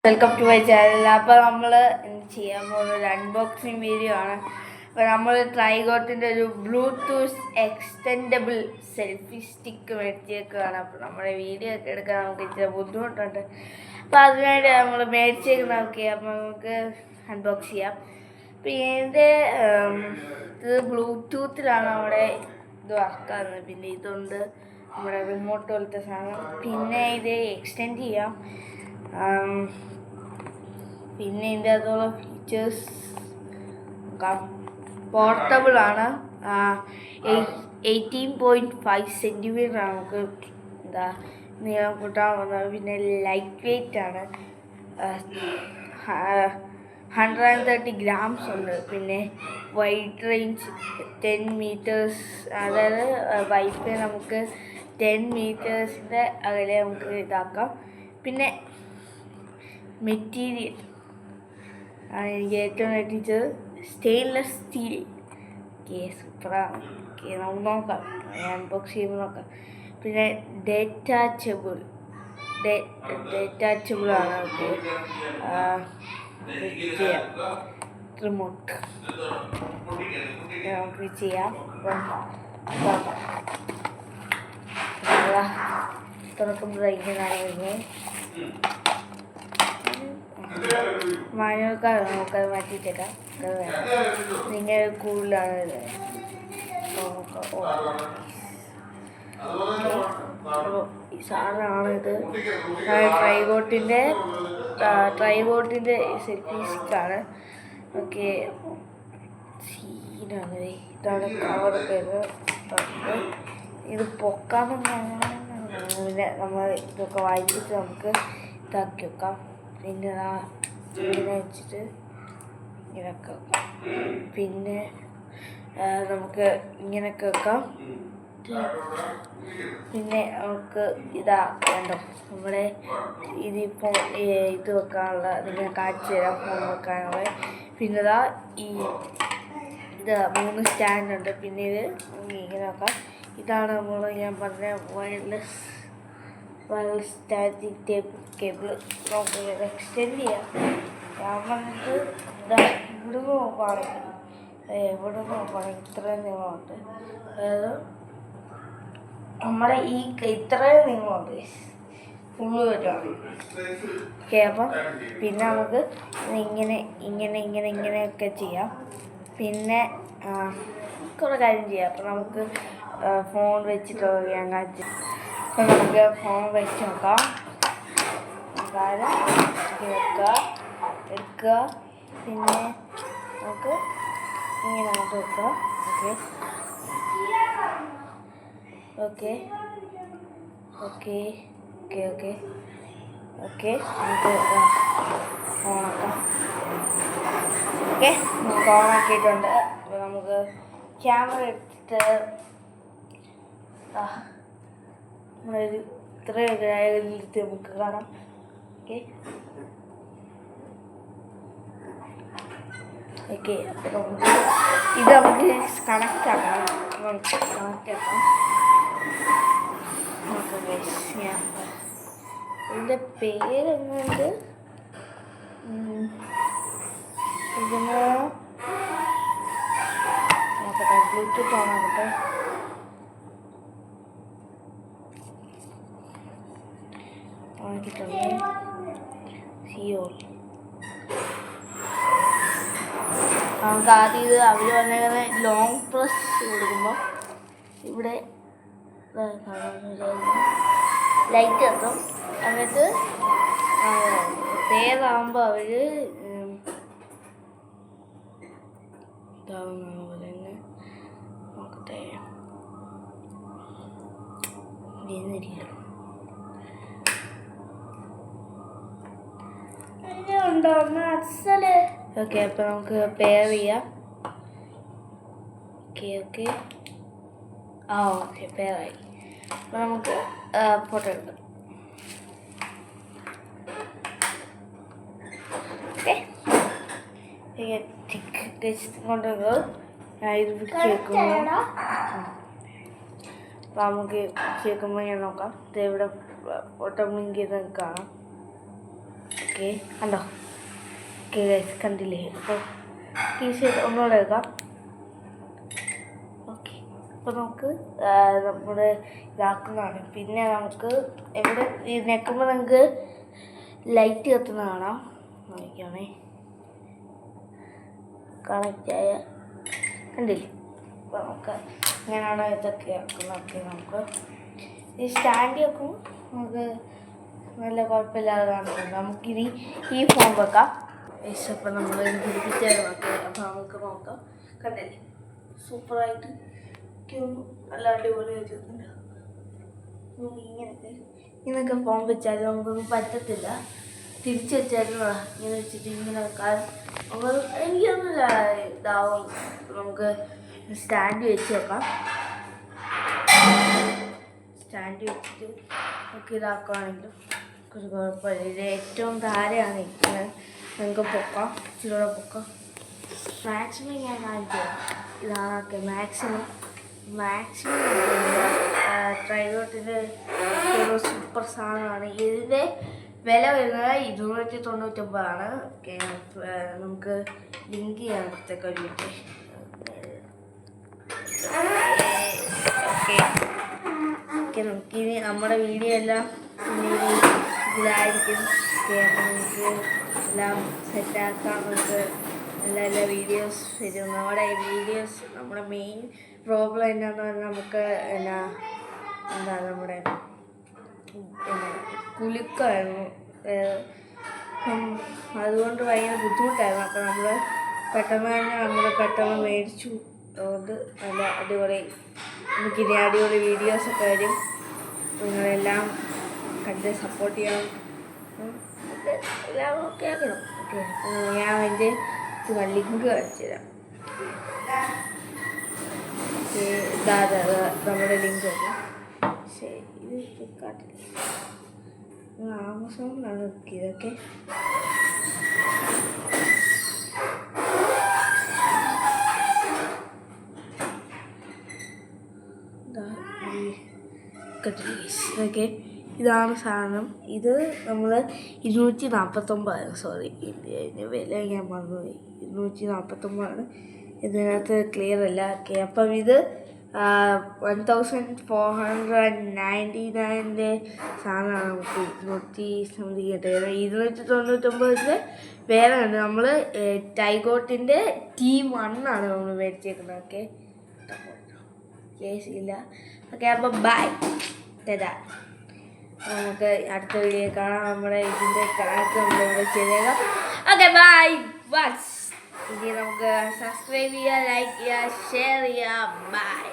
Welcome to my channel. അപ്പോൾ നമ്മൾ ചെയ്യാൻ പോകുന്ന ഒരു അൺബോക്സിങ് വീഡിയോ ആണ്. അപ്പോൾ നമ്മൾ ട്രൈഗോട്ടിൻ്റെ ഒരു ബ്ലൂടൂത്ത് എക്സ്റ്റെൻഡബിൾ സെൽഫി സ്റ്റിക്ക് മേടിച്ചേക്കുകയാണ്. അപ്പോൾ നമ്മുടെ വീഡിയോ ഒക്കെ എടുക്കാൻ നമുക്ക് ഇച്ചിരി ബുദ്ധിമുട്ടുണ്ട്. അപ്പോൾ അതിനുവേണ്ടി നമ്മൾ മേടിച്ചേക്കുന്നതൊക്കെ അപ്പോൾ നമുക്ക് അൺബോക്സ് ചെയ്യാം. അപ്പോൾ ഇതിൻ്റെ ഇത് ബ്ലൂടൂത്തിലാണ് നമ്മുടെ ഇത് വർക്കാകുന്നത്. പിന്നെ ഇതുണ്ട് നമ്മുടെ റിമോട്ട് പോലത്തെ സാധനം. പിന്നെ ഇത് എക്സ്റ്റെൻഡ് ചെയ്യാം. പിന്നെ ഇതിൻ്റെ അതുള്ള ഫീച്ചേഴ്സ് പോർട്ടബിൾ ആണ്. 18.5 സെൻറ്റിമീറ്റർ നമുക്ക് എന്താ നീളം കൂട്ടാൻ വന്നത്. പിന്നെ ലൈറ്റ് വെയ്റ്റ് ആണ്. 130 ഗ്രാംസ് ഉണ്ട്. പിന്നെ വൈഡ് റേഞ്ച് 10 മീറ്റേഴ്സ്, അതായത് വൈഫൈ നമുക്ക് 10 മീറ്റേഴ്സിൻ്റെ അകലെ നമുക്ക് ഇതാക്കാം. പിന്നെ മെറ്റീരിയൽ എനിക്ക് ഏറ്റവും എത്തിച്ചത് സ്റ്റെയിൻലെസ് സ്റ്റീൽ. സൂപ്പറാണ്. നമുക്ക് നോക്കാം, അൺബോക്സ് ചെയ്യുമ്പോൾ നോക്കാം. പിന്നെ ഡേറ്റാച്ചബിൾ ആണ്. ചെയ്യാം റിമോട്ട് നമുക്ക് ചെയ്യാം. തുറക്കുമ്പോൾ ഇങ്ങനെ മാനുവൽക്കാർ നമുക്കത് മാറ്റിയിട്ടേക്കാം. അത് വേണം, നിങ്ങൾ കൂടുതലാണ് ഇത്. ഈ സാധനമാണിത്. ട്രൈബോട്ടിൻ്റെ സെൽഫി സ്റ്റിക്കാണ്. ഓക്കെ, സീനാണ്. ഇതാണ് കവറൊക്കെ. ഇത് പൊക്കാമെന്നാണ്. പിന്നെ നമ്മൾ ഇതൊക്കെ വായിച്ചിട്ട് നമുക്ക് ഇതാക്കി വെക്കാം. പിന്നെ ഇങ്ങനെ വെച്ചിട്ട് ഇങ്ങനെയൊക്കെ വെക്കാം. പിന്നെ നമുക്ക് ഇങ്ങനെയൊക്കെ വെക്കാം. പിന്നെ നമുക്ക് ഇതാ കണ്ടോ, നമ്മുടെ ഇതിപ്പോൾ ഇത് വെക്കാനുള്ള നിങ്ങൾ കാണിച്ചു തരാം, ഫോൺ വെക്കാനുള്ള. പിന്നെ ഇതാ ഇത് 3 സ്റ്റാൻഡുണ്ട്. പിന്നെ ഇത് ഇങ്ങനെ വെക്കാം. ഇതാണ് ഞാൻ പറഞ്ഞ വയർലെസ് സ്റ്റാറ്റിക് കേബിൾ. നമുക്ക് എക്സ്റ്റെൻഡ് ചെയ്യാം. ഞാൻ പറഞ്ഞിട്ട് ഇതാ ഇവിടെ നോക്കുകയാണെങ്കിൽ ഇത്രയും നീളമുണ്ട്. അതായത് നമ്മുടെ ഈ ഇത്രയും നീളമുണ്ട്, ഫുള്ള് വരുവാണ്. ഓക്കെ, അപ്പം പിന്നെ നമുക്ക് ഇങ്ങനെയൊക്കെ ചെയ്യാം. പിന്നെ കുറേ കാര്യം ചെയ്യാം. അപ്പം നമുക്ക് ഫോൺ വെച്ചിട്ട് ഞാൻ കാണിച്ചു. അപ്പം നമുക്ക് ഫോൺ വെച്ച് നോക്കാം. എടുക്കുക. പിന്നെ നമുക്ക് ഇങ്ങനെ അങ്ങോട്ട് വെക്കുക. ഓക്കെ, നമുക്ക് ഓണാക്കാം. ഓക്കെ, നമുക്ക് ഓണാക്കിയിട്ടുണ്ട്. അപ്പോൾ നമുക്ക് ക്യാമറ എടുത്തിട്ട് നമ്മളൊരു ഇത്രയൊക്കെ എടുത്ത് നമുക്ക് കാണാം. ഓക്കെ, അപ്പോൾ നമുക്ക് ഇത് കണക്റ്റ് ആക്കാം. ഇതിൻ്റെ പേരെങ്ങനെയുണ്ട്? ഇതിന് നോക്കട്ടെ, ബ്ലൂടൂത്ത് ഓണാക്കട്ടെ. ഓണാക്കിയിട്ടുണ്ട്. സിയോൾ. നമുക്ക് ആദ്യം ഇത് അവർ വന്നേക്കുന്ന ലോങ് പ്രസ് കൊടുക്കുമ്പോൾ ഇവിടെ ലൈറ്റ് എത്തും. എന്നിട്ട് പേരാകുമ്പോൾ അവർ ഇതാവുന്ന പോലെ തന്നെ നോക്കട്ടെ. ഓക്കെ, അപ്പോൾ നമുക്ക് പെയർ ചെയ്യാം. ഓക്കെ, പെയറായി. അപ്പോൾ നമുക്ക് ഫോട്ടോ എടുക്കാം. കൊണ്ടുവരുന്നത് ഞാൻ ഇത് പിടിച്ചേക്കുമ്പോൾ അപ്പോൾ നമുക്ക് ചേക്കുമ്പോൾ ഞാൻ നോക്കാം. ഇത് ഇവിടെ ഫോട്ടോ ലിങ്ക് ചെയ്ത് കാണാം. ഓക്കെ കണ്ടോ? ഓക്കെ കണ്ടില്ലേ? അപ്പോൾ കീസ് ഒന്നുകൂടെ എടുക്കാം. ഓക്കെ അപ്പോൾ നമുക്ക് നമ്മുടെ ഇതാക്കുന്നതാണ്. പിന്നെ നമുക്ക് എവിടെ ഈ നെക്കുമ്പോൾ നമുക്ക് ലൈറ്റ് കത്തുന്ന കാണാം. നോക്കിയാണേ കണക്റ്റായ കണ്ടില്ലേ? അപ്പോൾ നമുക്ക് ഇങ്ങനെയാണ് ഇതൊക്കെ ആക്കുന്നതൊക്കെ. നമുക്ക് ഈ സ്റ്റാൻഡ് വെക്കും നമുക്ക് നല്ല കുഴപ്പമില്ലാതെ കാണുന്നുണ്ട്. നമുക്കിനി ഈ ഫോൺ വെക്കാം. അപ്പം നമ്മൾ പിടിപ്പിച്ചാൽ നോക്കി. അപ്പോൾ നമുക്ക് നോക്കാം. കണ്ടില്ലേ? സൂപ്പറായിട്ട് നല്ല അടിപൊളി വെച്ചിട്ടുണ്ട്. ഇങ്ങനെയൊക്കെ ഫോൺ വെച്ചാൽ നമുക്കൊന്നും പറ്റത്തില്ല. തിരിച്ച് വെച്ചാലും ഇങ്ങനെ വെച്ചിട്ട് ഇങ്ങനെ വെക്കാൻ നമുക്ക് എനിക്കൊന്നുമില്ല ഇതാവും. നമുക്ക് സ്റ്റാൻഡ് വെച്ച് വെക്കാം. സ്റ്റാൻഡ് വെച്ചിട്ട് നമുക്ക് ഇതാക്കുകയാണെങ്കിലും ഒരു കുഴപ്പമില്ല. ഇത് ഏറ്റവും താഴെയാണ് ഇരിക്കുന്നത്. നമുക്ക് പൊക്കാം, ഇച്ചിരൂടെ പൊക്കാം. മാക്സിമം ഞാൻ കാണിച്ചു ഇതാണൊക്കെ മാക്സിമം ട്രൈഗോട്ടിൻ്റെ ഒരു സൂപ്പർ സാധനമാണ്. ഇതിൻ്റെ വില വരുന്നത് 299 ഓക്കെ. നമുക്ക് ലിങ്ക് ചെയ്യാൻ പുറത്തേക്ക് ഒരു മിനിറ്റ്. ഓക്കെ ഓക്കെ നമുക്കിനി നമ്മുടെ വീഡിയോ എല്ലാം ഇതിലായിരിക്കും. ഓക്കെ അപ്പോൾ നമുക്ക് എല്ലാം സെറ്റാക്കാം. നമുക്ക് നല്ല നല്ല വീഡിയോസ് വരും. നമ്മുടെ മെയിൻ പ്രോബ്ലം എന്താണെന്ന് പറഞ്ഞാൽ നമുക്ക് എന്താ നമ്മുടെ കുലുക്കമായിരുന്നു. അതുകൊണ്ട് ഭയങ്കര ബുദ്ധിമുട്ടായിരുന്നു. അപ്പോൾ നമ്മൾ പെട്ടെന്ന് മേടിച്ചു. അതുകൊണ്ട് നല്ല അടിപൊളി നമുക്കിനി അടിപൊളി വീഡിയോസൊക്കെ വരും. നിങ്ങളെല്ലാം കണ്ട് സപ്പോർട്ട് ചെയ്യണം. എല്ലാം കേൾക്കണം. ഓക്കെ ഞാൻ അതിൻ്റെ ലിങ്ക് കാണിച്ചു തരാം. നമ്മുടെ ലിങ്ക് വരും. ശരി ഇത് ഫ്ലിപ്കാർട്ടിൽ ആമസോണിലാണ് ബുക്ക് ചെയ്തതൊക്കെ. ഓക്കെ ഇതാണ് സാധനം. ഇത് നമ്മൾ 249 സോറി ഇതിൻ്റെ വില ഞാൻ മറന്നുപോയി. 249 ഇതിനകത്ത് ക്ലിയർ അല്ല. ഓക്കെ അപ്പം ഇത് 1499 സാധനമാണ്. നമുക്ക് 200 സംതിങ് കിട്ടുക. 299 വേറെ ഉണ്ട്. നമ്മൾ ടൈഗോട്ടിൻ്റെ T1 നമ്മൾ മേടിച്ചേക്കുന്നത്. ഓക്കെ കേസില്ല. ഓക്കെ അപ്പം ബൈ തരാ. നമുക്ക് അടുത്ത വീഡിയോ കാണാം. നമ്മുടെ ഇതിൻ്റെ കണക്ക് നമ്മളിവിടെ ചെയ്തേക്കാം. Okay bye bus. ഇനി നമുക്ക് സബ്സ്ക്രൈബ് ചെയ്യുക, ലൈക്ക് ചെയ്യുക, ഷെയർ ചെയ്യുക. ബൈ.